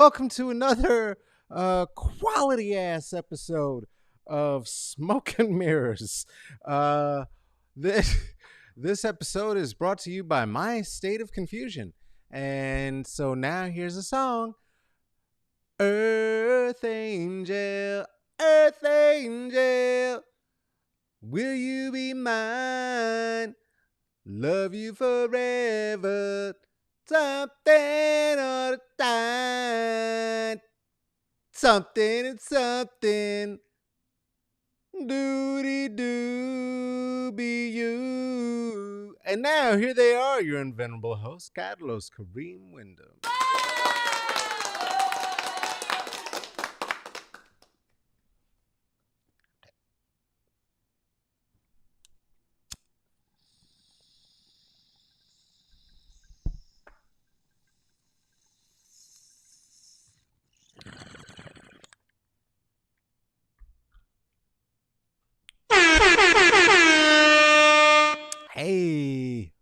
Welcome to another quality ass episode of Smoke and Mirrors. Uh, this this episode is brought to you by My State of Confusion, and so now here's a song. Earth Angel, Earth Angel, will you be mine? Love you forever. Something all the time. Something and something. Doody doo be you. And now here they are, your invenerable host, Carlos Kareem Wyndham. Hey.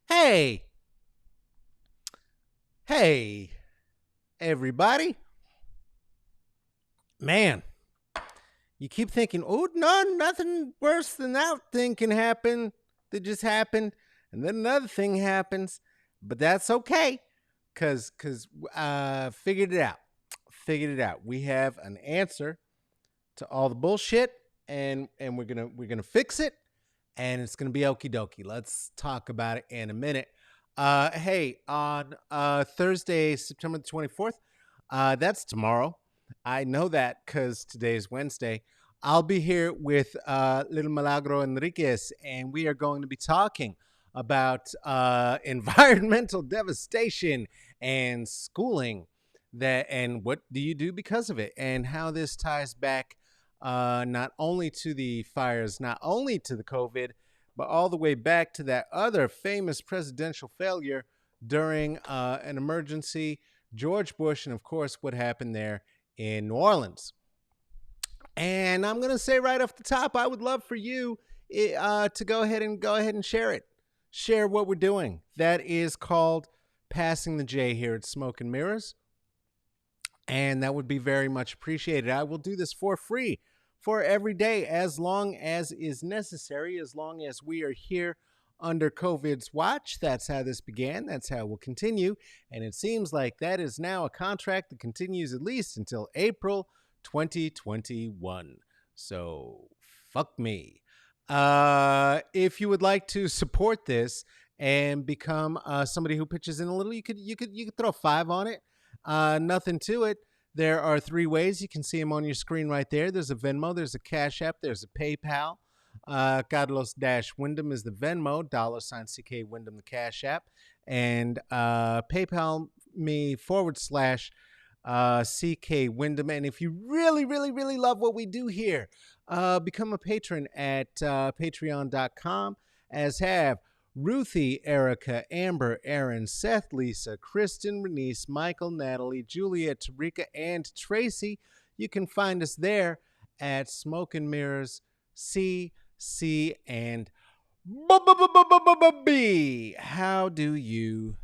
Hey. Hey, everybody. Man, you keep thinking, oh, no, nothing worse than that thing can happen that just happened. And then another thing happens, but that's okay. Cause figured it out. Figured it out. We have an answer to all the bullshit, and we're gonna fix it, and it's gonna be okie dokie. Let's talk about it in a minute. Hey, on Thursday, September the 24th, that's tomorrow. I know that because today's Wednesday. I'll be here with Little Milagro Enriquez, and we are going to be talking about environmental devastation and schooling, that and what do you do because of it, and how this ties back not only to the fires, not only to the COVID, but all the way back to that other famous presidential failure during an emergency, George Bush, and of course what happened there in New Orleans. And I'm gonna say right off the top, I would love for you to go ahead and share it. Share what we're doing. That is called Passing the J here at Smoke and Mirrors, and that would be very much appreciated. I will do this for free for every day as long as is necessary, as long as we are here under COVID's watch. That's how this began. That's how it will continue. And it seems like that is now a contract that continues at least until April 2021. So fuck me. If you would like to support this and become somebody who pitches in a little, you could throw $5 on it. Nothing to it. There are three ways. You can see them on your screen right there. There's a Venmo, there's a Cash App, there's a PayPal. Carlos-Wyndham is the Venmo, $CK Wyndham the Cash App, and PayPal me /CK Wyndham. And if you really, really, really love what we do here, become a patron at patreon.com, as have Ruthie, Erica, Amber, Aaron, Seth, Lisa, Kristen, Renice, Michael, Natalie, Juliet, Tarika, and Tracy. You can find us there at Smoke and Mirrors C, and B. How do you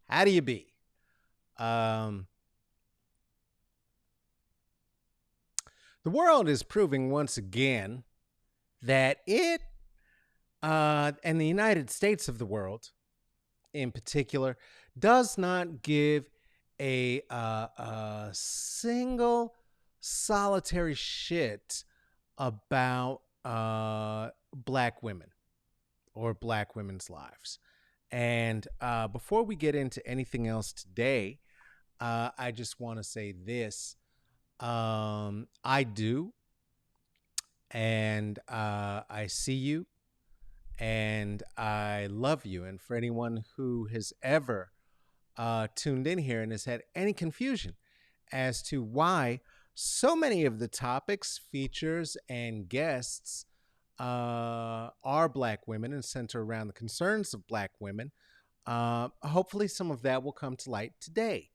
be? The world is proving once again that it and the United States of the world, in particular, does not give a single solitary shit about black women or black women's lives. And before we get into anything else today, I just want to say this. I do, and I see you, and I love you. And for anyone who has ever tuned in here and has had any confusion as to why so many of the topics, features, and guests are black women and center around the concerns of black women, hopefully some of that will come to light today.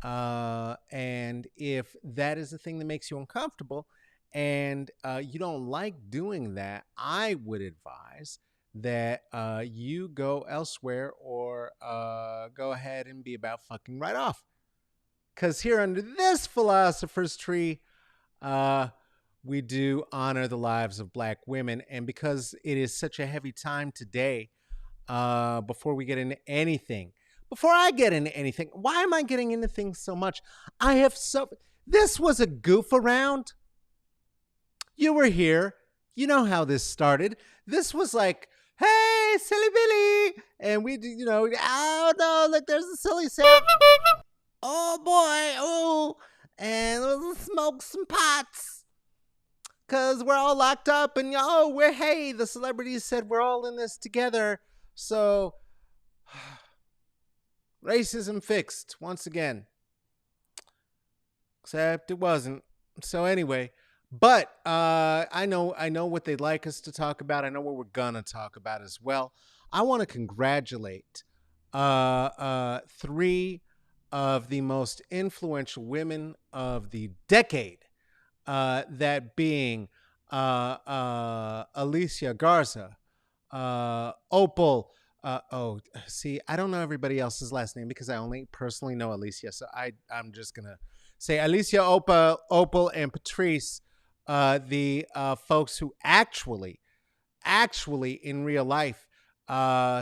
And if that is the thing that makes you uncomfortable and you don't like doing that, I would advise that you go elsewhere or go ahead and be about fucking right off. Because here under this philosopher's tree, uh, we do honor the lives of black women. And because it is such a heavy time today, before we get into anything, before I get into anything, why am I getting into things so much? I have so. This was a goof around. You were here. You know how this started. This was like, hey, silly Billy. And we, oh no, look, there's a silly sound. Oh boy, oh. And we'll smoke some pots. Because we're all locked up and, hey, the celebrities said we're all in this together. So, racism fixed once again. Except it wasn't. So anyway, but I know what they'd like us to talk about. I know what we're gonna talk about as well. I want to congratulate three of the most influential women of the decade. That being Alicia Garza, Opal. See, I don't know everybody else's last name because I only personally know Alicia. So I'm just gonna say Alicia, Opal, and Patrice, the folks who actually in real life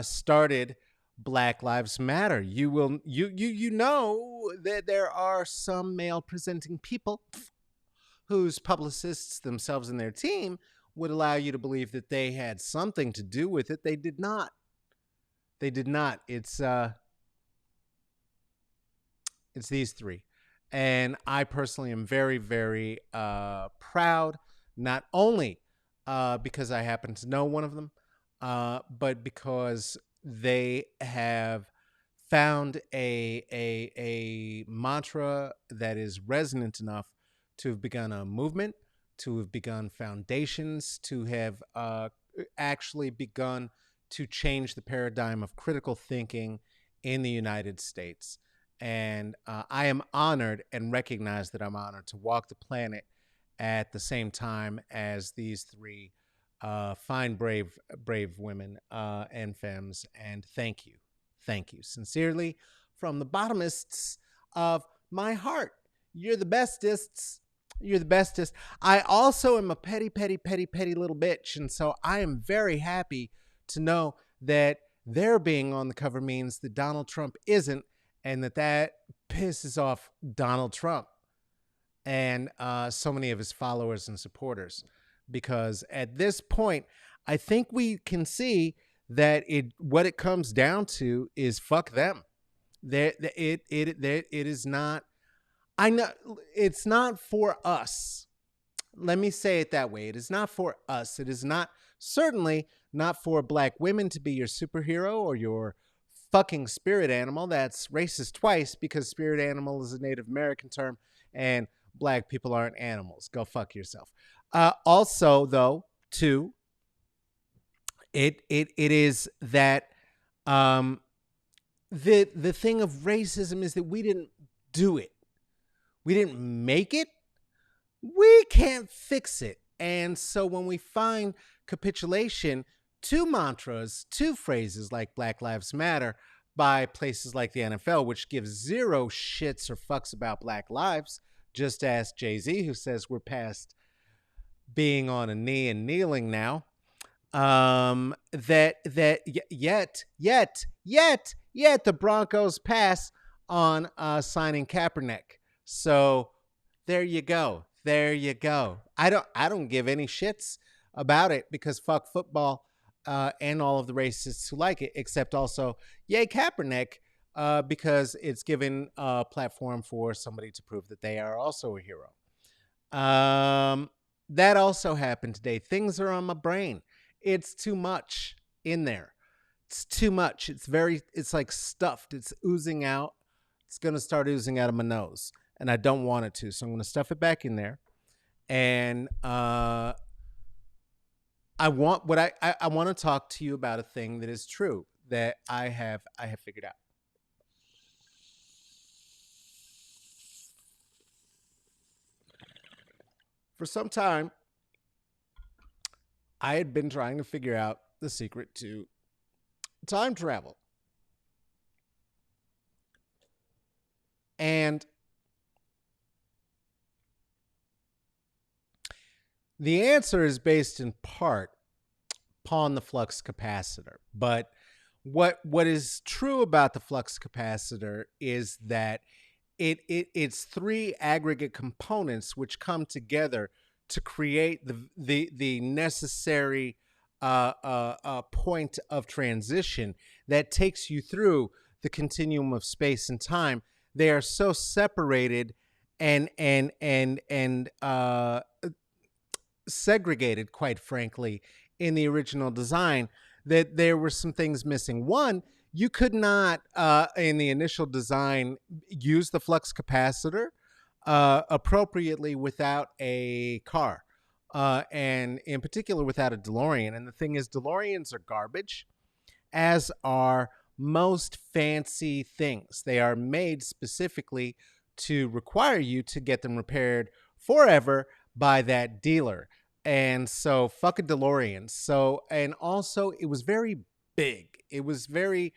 started Black Lives Matter. You know that there are some male presenting people whose publicists themselves and their team would allow you to believe that they had something to do with it. They did not. They did not. It's these three. And I personally am very, very proud, not only because I happen to know one of them, but because they have found a mantra that is resonant enough to have begun a movement, to have begun foundations, to have actually begun to change the paradigm of critical thinking in the United States. And I am honored and recognize that I'm honored to walk the planet at the same time as these three fine, brave women and femmes. And thank you. Thank you sincerely from the bottomest of my heart. You're the bestest. You're the bestest. I also am a petty little bitch. And so I am very happy to know that their being on the cover means that Donald Trump isn't, and that pisses off Donald Trump and so many of his followers and supporters. Because at this point, I think we can see that what it comes down to is fuck them. It is not. I know it's not for us. Let me say it that way. It is not for us. It is not, certainly not for black women to be your superhero or your fucking spirit animal. That's racist twice because spirit animal is a Native American term and black people aren't animals. Go fuck yourself. Also, though, too, it is that the thing of racism is that we didn't do it. We didn't make it. We can't fix it. And so when we find capitulation to mantras, to phrases like Black Lives Matter by places like the NFL, which gives zero shits or fucks about black lives, just ask Jay-Z, who says we're past being on a knee and kneeling now. Yet the Broncos pass on signing Kaepernick. So there you go. I don't give any shits about it because fuck football and all of the racists who like it, except also yay Kaepernick because it's given a platform for somebody to prove that they are also a hero. That also happened today. Things are on my brain. It's too much in there. It's too much. It's like stuffed. It's oozing out. It's going to start oozing out of my nose. And I don't want it to. So I'm going to stuff it back in there. And I want to talk to you about a thing that is true that I have figured out. For some time, I had been trying to figure out the secret to time travel. And the answer is based in part upon the flux capacitor. But what is true about the flux capacitor is that it's three aggregate components which come together to create the necessary point of transition that takes you through the continuum of space and time. They are so separated and segregated, quite frankly, in the original design, that there were some things missing. One, you could not, in the initial design, use the flux capacitor appropriately without a car, and in particular without a DeLorean. And the thing is, DeLoreans are garbage, as are most fancy things. They are made specifically to require you to get them repaired forever by that dealer. And so fuck a DeLorean. So, and also it was very big. It was very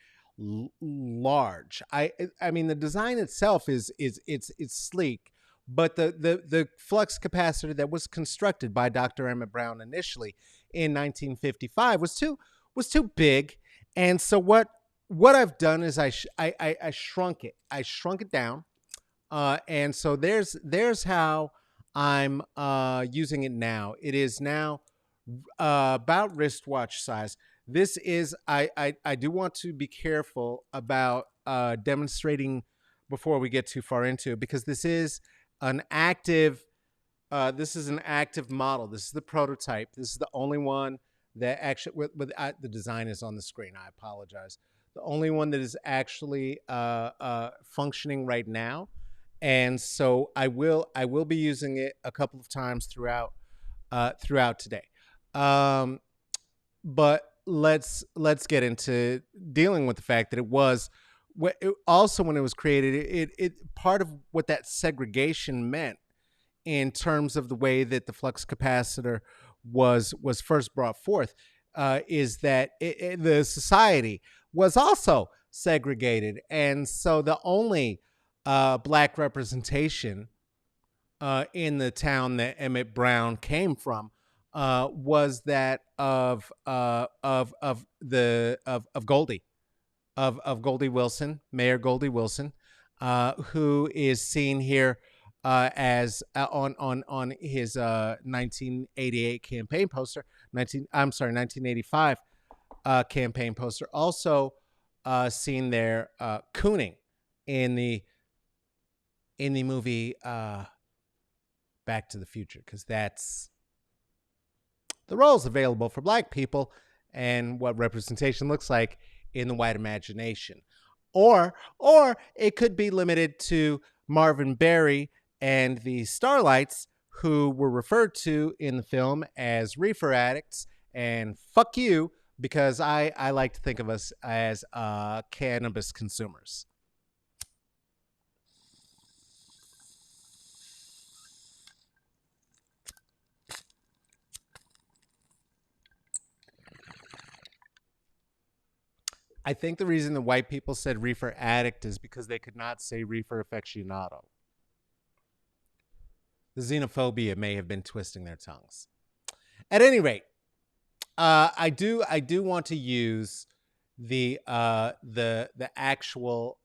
large. I mean, the design itself is it's sleek, but the flux capacitor that was constructed by Dr. Emmett Brown initially in 1955 was too big. And so what I've done is I shrunk it. I shrunk it down. And so there's how I'm using it now. It is now about wristwatch size. This is, I do want to be careful about demonstrating before we get too far into it, because this is an active model. This is the prototype. This is the only one that actually, the design is on the screen. I apologize. The only one that is actually functioning right now. And so I will be using it a couple of times throughout today. But let's get into dealing with the fact that it was also, when it was created, it part of what that segregation meant in terms of the way that the flux capacitor was first brought forth, is that the society was also segregated. And so the only black representation in the town that Emmett Brown came from was that of Goldie, of Goldie Wilson, Mayor Goldie Wilson, who is seen here as on his 1988 campaign poster, 1985 campaign poster, also seen there cooning in the movie Back to the Future, because that's the roles available for black people and what representation looks like in the white imagination. Or it could be limited to Marvin Berry and the Starlights, who were referred to in the film as reefer addicts. And fuck you, because I like to think of us as cannabis consumers. I think the reason the white people said reefer addict is because they could not say reefer aficionado. The xenophobia may have been twisting their tongues. At any rate, I do want to use the actual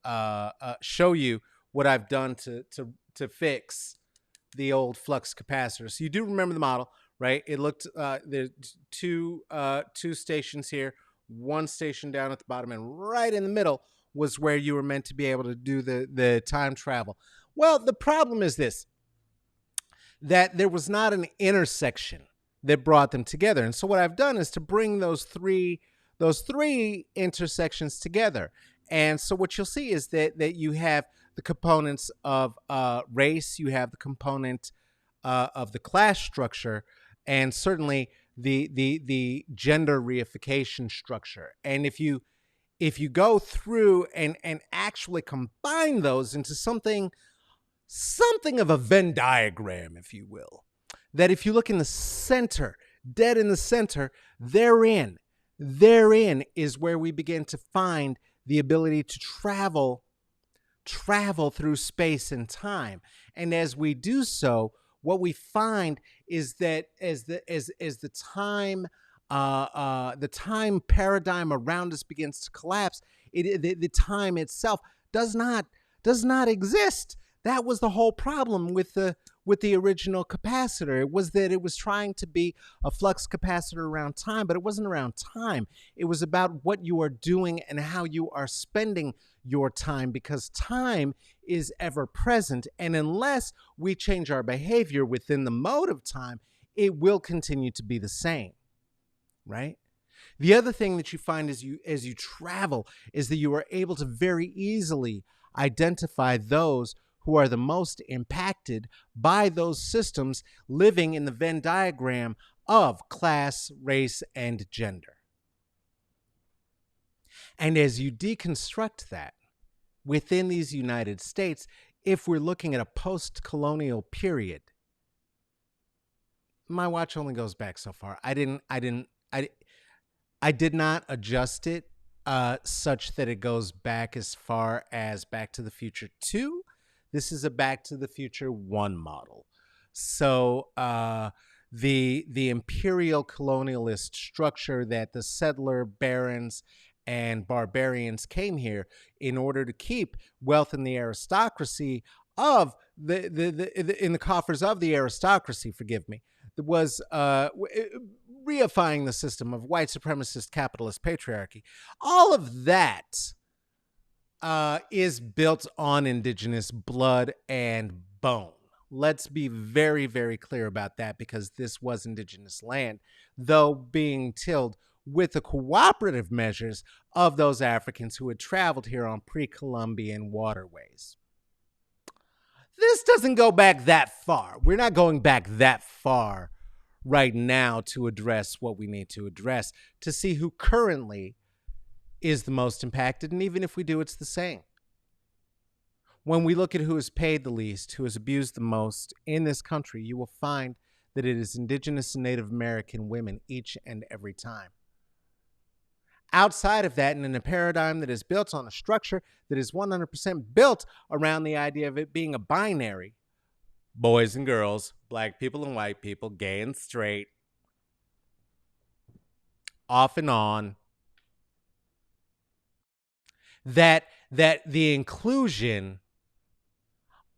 show you what I've done to fix the old flux capacitor. So you do remember the model, right? It looked there's two stations here. One station down at the bottom, and right in the middle was where you were meant to be able to do the time travel. Well, the problem is this, that there was not an intersection that brought them together. And so what I've done is to bring those three intersections together. And so what you'll see is that you have the components of race, you have the component of the class structure, and certainly the gender reification structure. And if you go through and actually combine those into something of a Venn diagram, if you will, that if you look in the center, dead in the center, therein Therein is where we begin to find the ability to travel through space and time. And as we do so, what we find is that as the time the time paradigm around us begins to collapse, the time itself does not exist. That was the whole problem with the original capacitor. It was that it was trying to be a flux capacitor around time, but it wasn't around time. It was about what you are doing and how you are spending your time, because time is ever present. And unless we change our behavior within the mode of time, it will continue to be the same, right? The other thing that you find as you travel is that you are able to very easily identify those who are the most impacted by those systems living in the Venn diagram of class, race, and gender. And as you deconstruct that within these United States, if we're looking at a post-colonial period, my watch only goes back so far. I did not adjust it such that it goes back as far as Back to the Future 2. This is a Back to the Future 1 model. So the imperial colonialist structure that the settler barons and barbarians came here in order to keep wealth in the aristocracy of in the coffers of the aristocracy, forgive me, was reifying the system of white supremacist capitalist patriarchy. All of that is built on indigenous blood and bone. Let's be very, very clear about that, because this was indigenous land, though being tilled with the cooperative measures of those Africans who had traveled here on pre-Columbian waterways. This doesn't go back that far. We're not going back that far right now to address what we need to address, to see who currently is the most impacted. And even if we do, it's the same. When we look at who is paid the least, who is abused the most in this country, you will find that it is indigenous and Native American women each and every time. Outside of that, and in a paradigm that is built on a structure that is 100% built around the idea of it being a binary, boys and girls, black people and white people, gay and straight, off and on, that the inclusion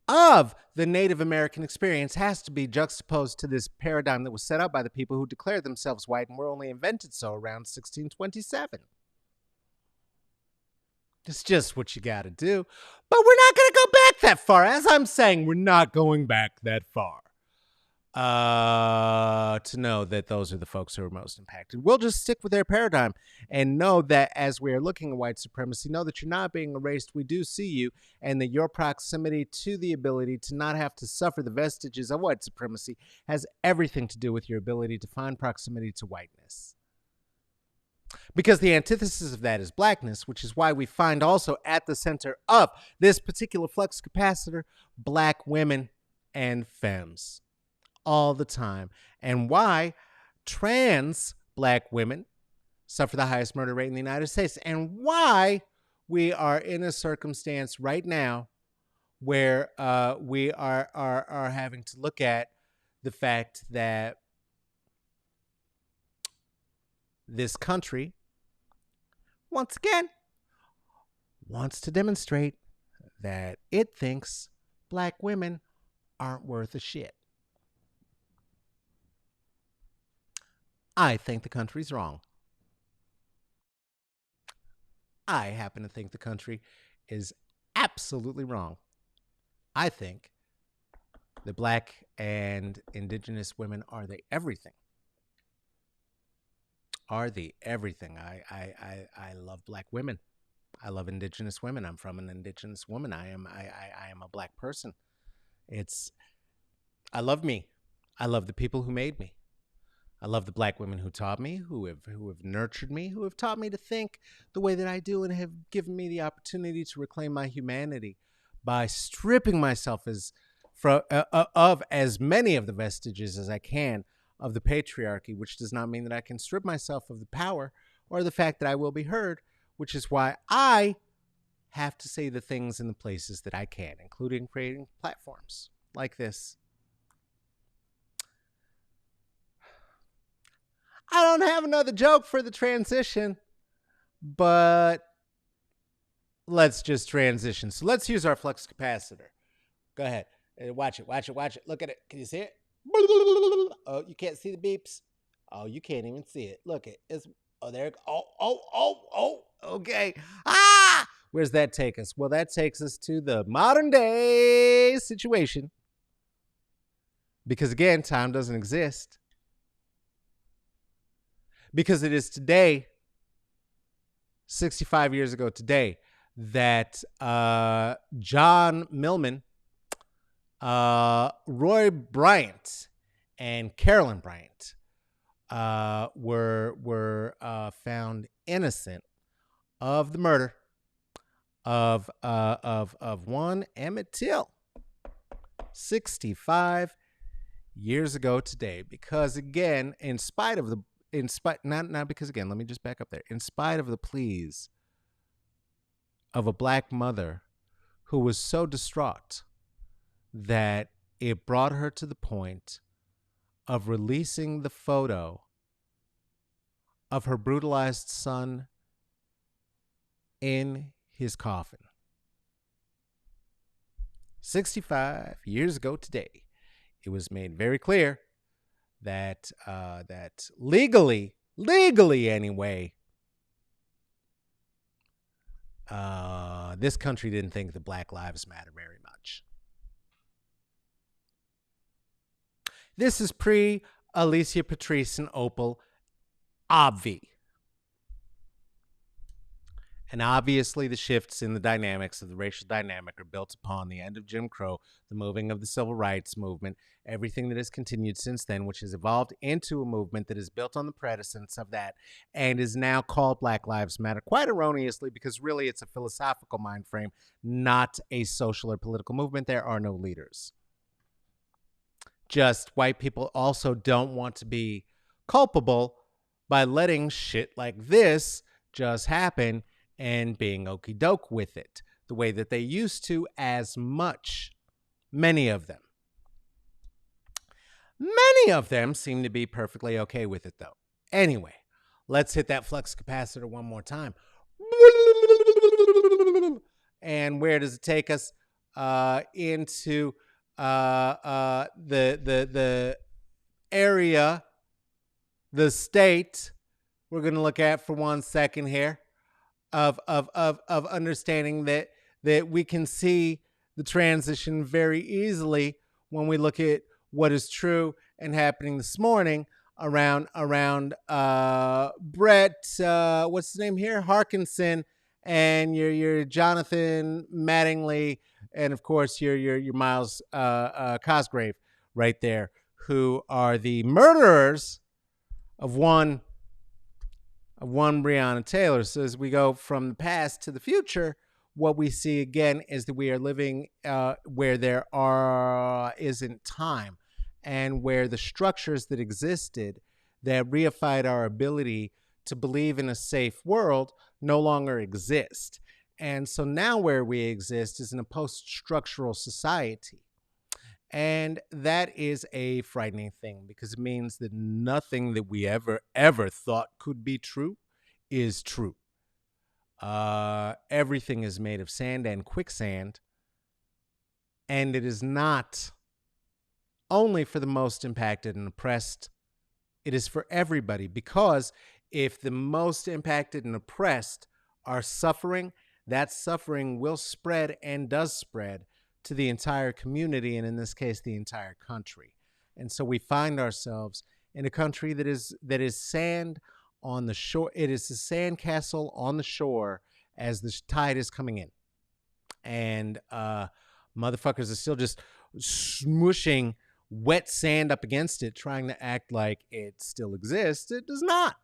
of the Native American experience has to be juxtaposed to this paradigm that was set up by the people who declared themselves white and were only invented so around 1627. It's just what you got to do. But we're not going to go back that far. As I'm saying, we're not going back that far to know that those are the folks who are most impacted. We'll just stick with their paradigm and know that as we are looking at white supremacy, know that you're not being erased. We do see you, and that your proximity to the ability to not have to suffer the vestiges of white supremacy has everything to do with your ability to find proximity to whiteness. Because the antithesis of that is blackness, which is why we find also at the center of this particular flux capacitor, black women and femmes all the time, and why trans black women suffer the highest murder rate in the United States, and why we are in a circumstance right now where we are having to look at the fact that this country, once again, wants to demonstrate that it thinks black women aren't worth a shit. I think the country's wrong. I happen to think the country is absolutely wrong. I think that black and indigenous women are the everything. Are the everything. I love black women. I love indigenous women. I'm from an indigenous woman. I am a black person. I love me. I love the people who made me. I love the black women who taught me, who have nurtured me, who have taught me to think the way that I do, and have given me the opportunity to reclaim my humanity by stripping myself of as many of the vestiges as I can of the patriarchy, which does not mean that I can strip myself of the power or the fact that I will be heard, which is why I have to say the things in the places that I can, including creating platforms like this. I don't have another joke for the transition, but let's just transition. So let's use our flux capacitor. Go ahead. Watch it. Look at it. Can you see it? Oh, you can't see the beeps. Oh, you can't even see it. Look it. There. Oh. Okay. Ah! Where's that take us? Well, that takes us to the modern day situation. Because again, time doesn't exist. Because it is today, 65 years ago today, that John Millman, Roy Bryant, and Carolyn Bryant were found innocent of the murder of one Emmett Till 65 years ago today. Because again, not because again, let me just back up there. In spite of the pleas of a black mother who was so distraught that it brought her to the point of releasing the photo of her brutalized son in his coffin. 65 years ago today, it was made very clear that legally anyway, this country didn't think that Black Lives Matter very much. This is pre Alicia Patrice and Opal Obvi. And obviously the shifts in the dynamics of the racial dynamic are built upon the end of Jim Crow, the moving of the civil rights movement, everything that has continued since then, which has evolved into a movement that is built on the predecessors of that and is now called Black Lives Matter, quite erroneously, because really it's a philosophical mind frame, not a social or political movement. There are no leaders. Just white people also don't want to be culpable by letting shit like this just happen and being okie doke with it the way that they used to as much. Many of them seem to be perfectly okay with it, though. Anyway, let's hit that flux capacitor one more time. And where does it take us? Into the area, the state we're going to look at for 1 second here of understanding that we can see the transition very easily when we look at what is true and happening this morning around Brett, what's his name here? Harkinson, and your Jonathan Mattingly, and of course your Miles Cosgrave right there, who are the murderers of one Breonna Taylor. So as we go from the past to the future, what we see again is that we are living where there isn't time, and where the structures that existed that reified our ability to believe in a safe world no longer exist. And so now where we exist is in a post-structural society. And that is a frightening thing, because it means that nothing that we ever thought could be true is true. Everything is made of sand and quicksand, and it is not only for the most impacted and oppressed. It is for everybody, because if the most impacted and oppressed are suffering, that suffering will spread and does spread to the entire community, and in this case, the entire country. And so we find ourselves in a country that is sand on the shore. It is a sand castle on the shore as the tide is coming in. And motherfuckers are still just smushing wet sand up against it, trying to act like it still exists. It does not.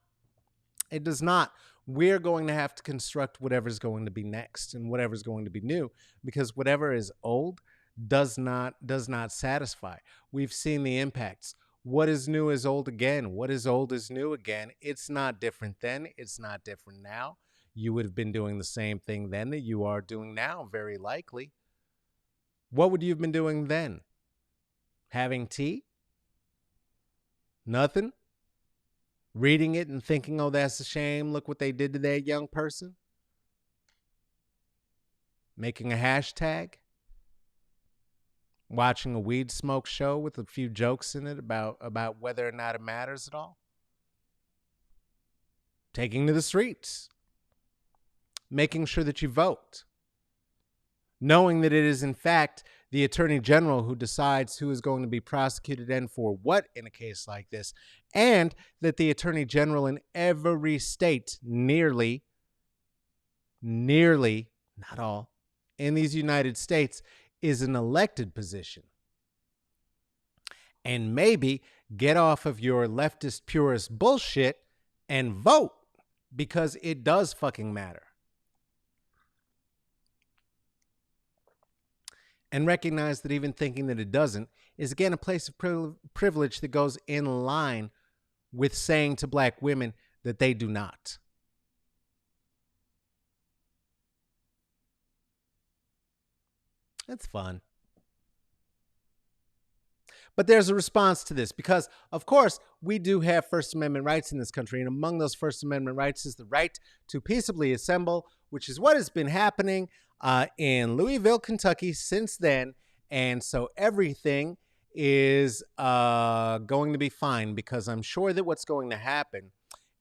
It does not. We're going to have to construct whatever's going to be next and whatever's going to be new, because whatever is old does not satisfy. We've seen the impacts. What is new is old again. What is old is new again. It's not different then. It's not different now. You would have been doing the same thing then that you are doing now, very likely. What would you have been doing then? Having tea? Nothing? Reading it and thinking, oh, that's a shame. Look what they did to that young person? Making a hashtag? Watching a weed smoke show with a few jokes in it about whether or not it matters at all? Taking to the streets? Making sure that you vote? Knowing that it is, in fact, the Attorney General who decides who is going to be prosecuted and for what in a case like this, and that the Attorney General in every state, nearly, not all, in these United States is an elected position. And maybe get off of your leftist purist bullshit and vote, because it does fucking matter. And recognize that even thinking that it doesn't is, again, a place of privilege that goes in line with saying to black women that they do not. That's fun. But there's a response to this because, of course, we do have First Amendment rights in this country. And among those First Amendment rights is the right to peaceably assemble, which is what has been happening in Louisville, Kentucky since then. And so everything is going to be fine, because I'm sure that what's going to happen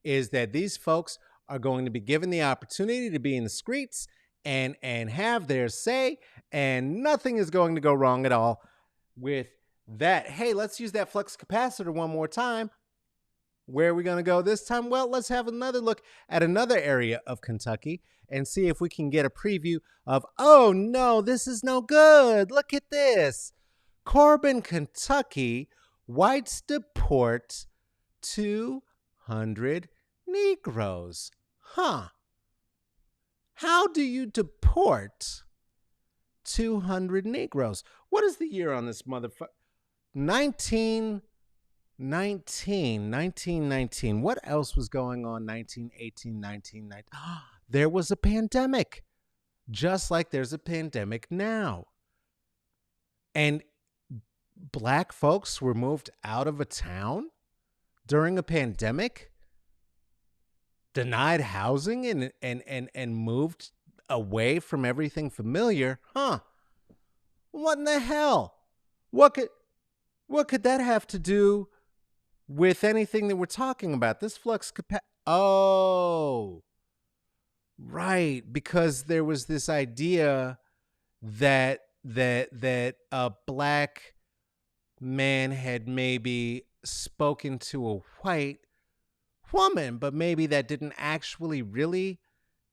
is that these folks are going to be given the opportunity to be in the streets and have their say, and nothing is going to go wrong at all with that. Hey, let's use that flux capacitor one more time. Where are we going to go this time? Well, let's have another look at another area of Kentucky and see if we can get a preview of, oh no, this is no good. Look at this. Corbin, Kentucky, whites deport 200 Negroes. Huh. How do you deport 200 Negroes? What is the year on this motherfucker? 1919. What else was going on 1918, 1919? There was a pandemic, just like there's a pandemic now. And black folks were moved out of a town during a pandemic, denied housing, and moved away from everything familiar. Huh. What in the hell? What could that have to do with anything that we're talking about? This flux capacitor. Oh, right. Because there was this idea that a black man had maybe spoken to a white woman, but maybe that didn't actually really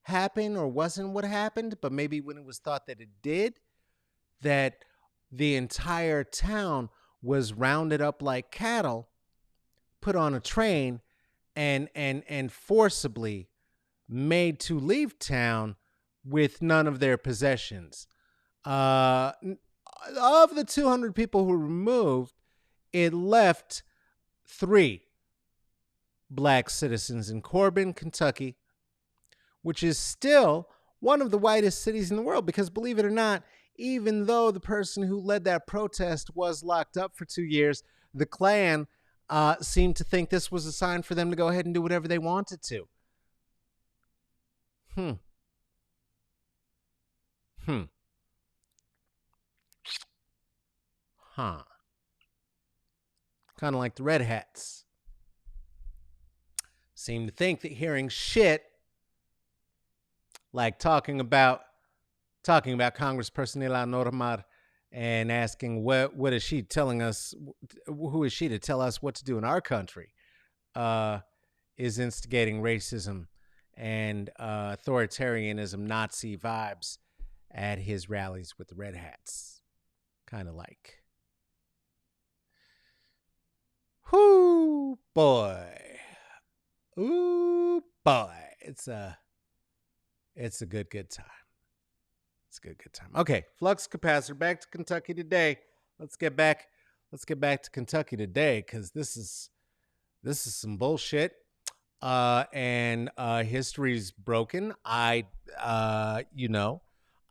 happen, or wasn't what happened. But maybe when it was thought that it did, that the entire town was rounded up like cattle, put on a train, and forcibly made to leave town with none of their possessions. Of the 200 people who were removed, it left 3 black citizens in Corbin, Kentucky, which is still one of the whitest cities in the world, because believe it or not, even though the person who led that protest was locked up for 2 years, the Klan seemed to think this was a sign for them to go ahead and do whatever they wanted to. Huh. Kind of like the Red Hats. Seem to think that hearing shit like talking about Congressperson Ilhan Omar and asking what is she telling us, who is she to tell us what to do in our country, is instigating racism and authoritarianism, Nazi vibes at his rallies with the Red Hats. Kind of like. Whoo, boy. Ooh, boy. It's a good time. It's a good time. Okay, flux capacitor. Back to Kentucky today. Let's get back let's get back to Kentucky today, because this is some bullshit. And history's broken. I know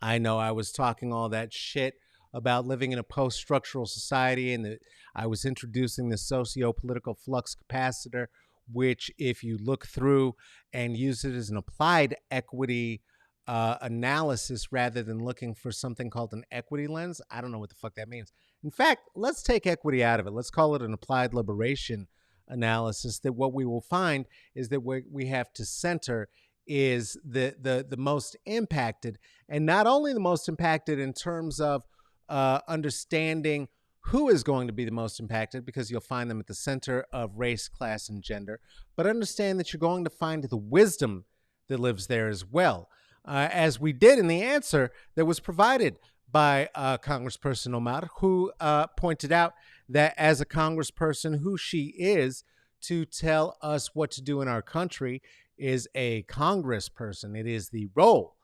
I was talking all that shit about living in a post-structural society, and that I was introducing the socio-political flux capacitor, which, if you look through and use it as an applied equity analysis rather than looking for something called an equity lens, I don't know what the fuck that means. In fact, let's take equity out of it. Let's call it an applied liberation analysis. That what we will find is that we have to center is the most impacted, and not only the most impacted in terms of understanding who is going to be the most impacted, because you'll find them at the center of race, class, and gender, but understand that you're going to find the wisdom that lives there as well, as we did in the answer that was provided by Congressperson Omar, who pointed out that as a congressperson, who she is to tell us what to do in our country is a congressperson. It is the role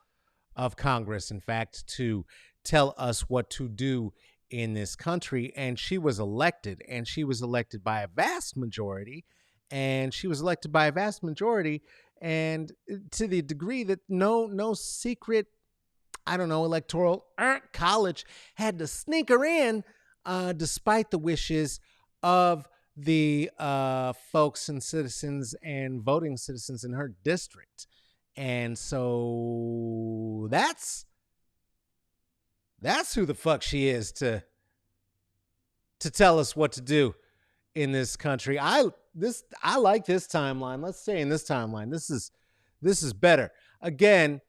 of Congress, in fact, to tell us what to do in this country. And she was elected, and she was elected by a vast majority. And she was elected by a vast majority, and to the degree that no secret, I don't know, electoral college had to sneak her in, despite the wishes of the folks and citizens and voting citizens in her district. And so that's who the fuck she is to tell us what to do in this country. I like this timeline. Let's stay in this timeline. This is better. Again,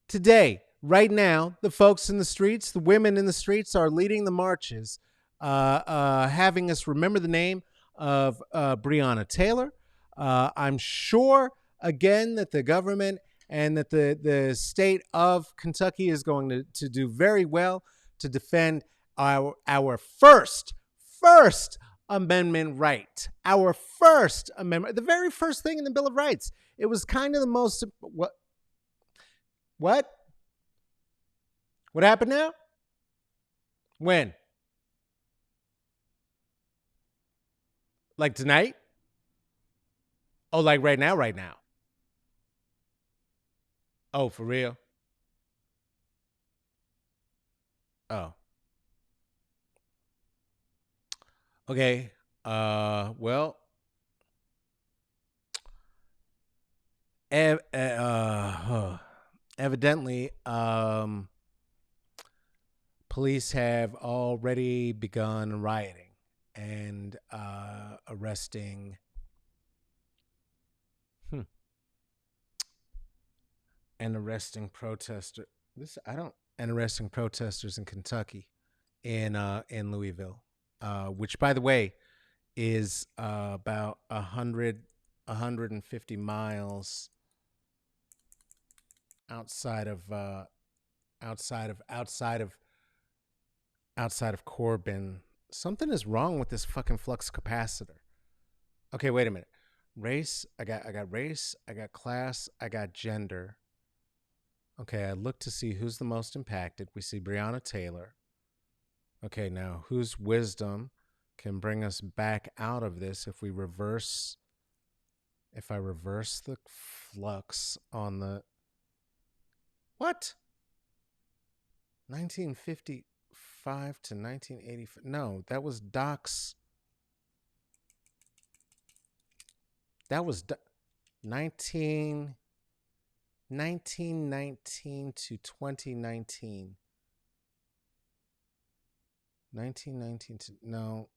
today, right now, the folks in the streets, the women in the streets are leading the marches, having us remember the name of Breonna Taylor. I'm sure, again, that the government and that the state of Kentucky is going to do very well to defend our first Amendment right. Our first amendment, the very first thing in the Bill of Rights. It was kind of the most... What happened now? When? Like tonight? Oh, like right now? Oh, for real? Oh. Okay. Well, evidently, police have already begun rioting and arresting arresting protesters in Kentucky, in Louisville, which, by the way, is about 150 miles outside of Corbin. Something is wrong with this fucking flux capacitor. Okay, wait a minute. Race, I got race, I got class, I got gender. Okay, I look to see who's the most impacted. We see Breonna Taylor. Okay, now whose wisdom can bring us back out of this if I reverse the flux on the... What? 1955 to 1985. No, that was Doc's. That was 1919 to 2019. 1919 to... No.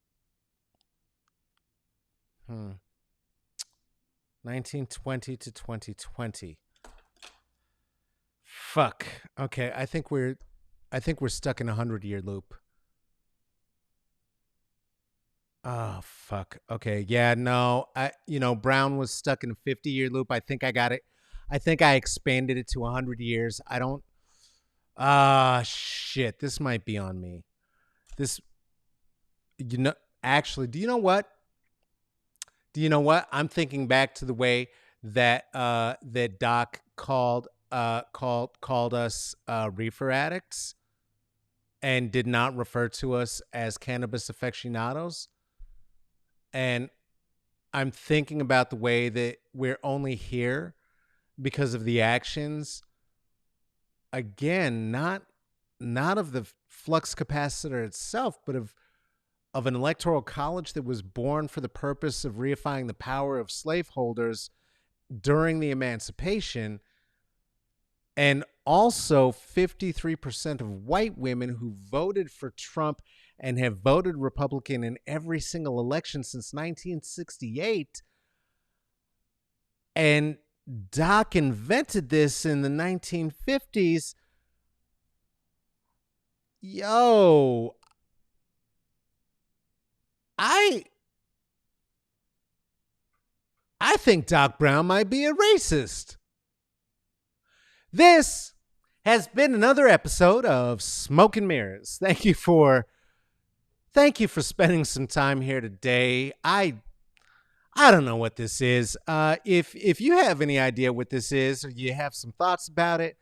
1920 to 2020. Fuck. Okay, I think we're stuck in a 100-year loop. Oh, fuck. Okay, yeah, no. Brown was stuck in a 50-year loop. I think I got it. I think I expanded it to 100 years. I don't... shit. This might be on me. Actually, do you know what? I'm thinking back to the way that that Doc called us reefer addicts, and did not refer to us as cannabis aficionados. And I'm thinking about the way that we're only here because of the actions, again, not of the flux capacitor itself, but of an electoral college that was born for the purpose of reifying the power of slaveholders during the emancipation, and also 53% of white women who voted for Trump and have voted Republican in every single election since 1968. And Doc invented this in the 1950s. Yo, I think Doc Brown might be a racist. This has been another episode of Smoke and Mirrors. Thank you for spending some time here today. I don't know what this is. If you have any idea what this is, or you have some thoughts about it,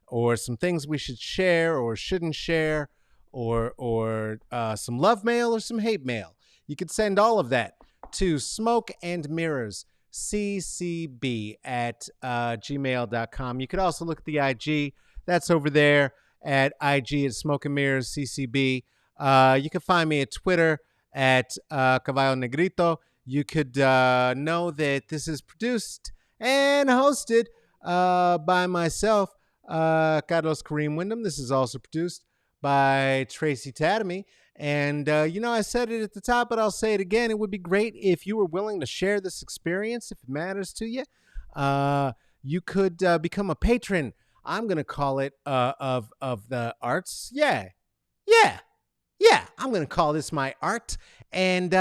or some things we should share or shouldn't share, or some love mail or some hate mail, you could send all of that to Smoke and Mirrors ccb at gmail.com. You could also look at the IG. That's over there at IG at Smoke and Mirrors CCB. You can find me at Twitter at Caballo Negrito. You could know that this is produced and hosted by myself, Carlos Kareem Wyndham. This is also produced by Tracy Tatamy. And, I said it at the top, but I'll say it again. It would be great if you were willing to share this experience, if it matters to you. You could become a patron. I'm going to call it of the arts. Yeah. I'm going to call this my art. And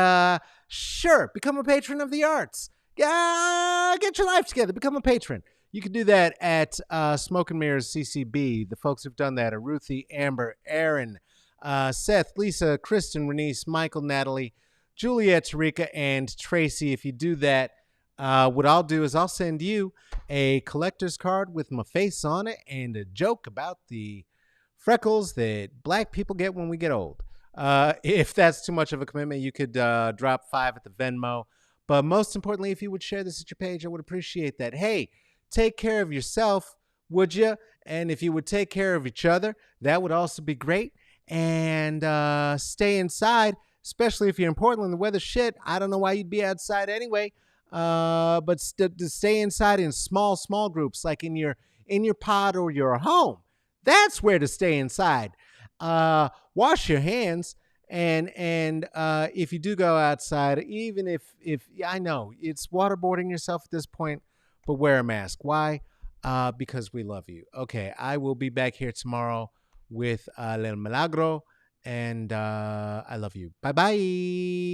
sure, become a patron of the arts. Get your life together. Become a patron. You can do that at Smoke and Mirrors CCB. The folks who've done that are Ruthie, Amber, Aaron, Seth, Lisa, Kristen, Renice, Michael, Natalie, Juliet, Tarika, and Tracy. If you do that, what I'll do is I'll send you a collector's card with my face on it and a joke about the freckles that black people get when we get old. If that's too much of a commitment, you could drop $5 at the Venmo. But most importantly, if you would share this at your page, I would appreciate that. Hey, take care of yourself, would you? And if you would take care of each other, that would also be great. And stay inside, especially if you're in Portland. The weather's shit. I don't know why you'd be outside anyway. But to stay inside in small groups, like in your pod or your home. That's where to stay inside. Wash your hands, and if you do go outside, even if I know it's waterboarding yourself at this point, but wear a mask. Why? Because we love you. Okay, I will be back here tomorrow with El Milagro, and I love you. Bye-bye.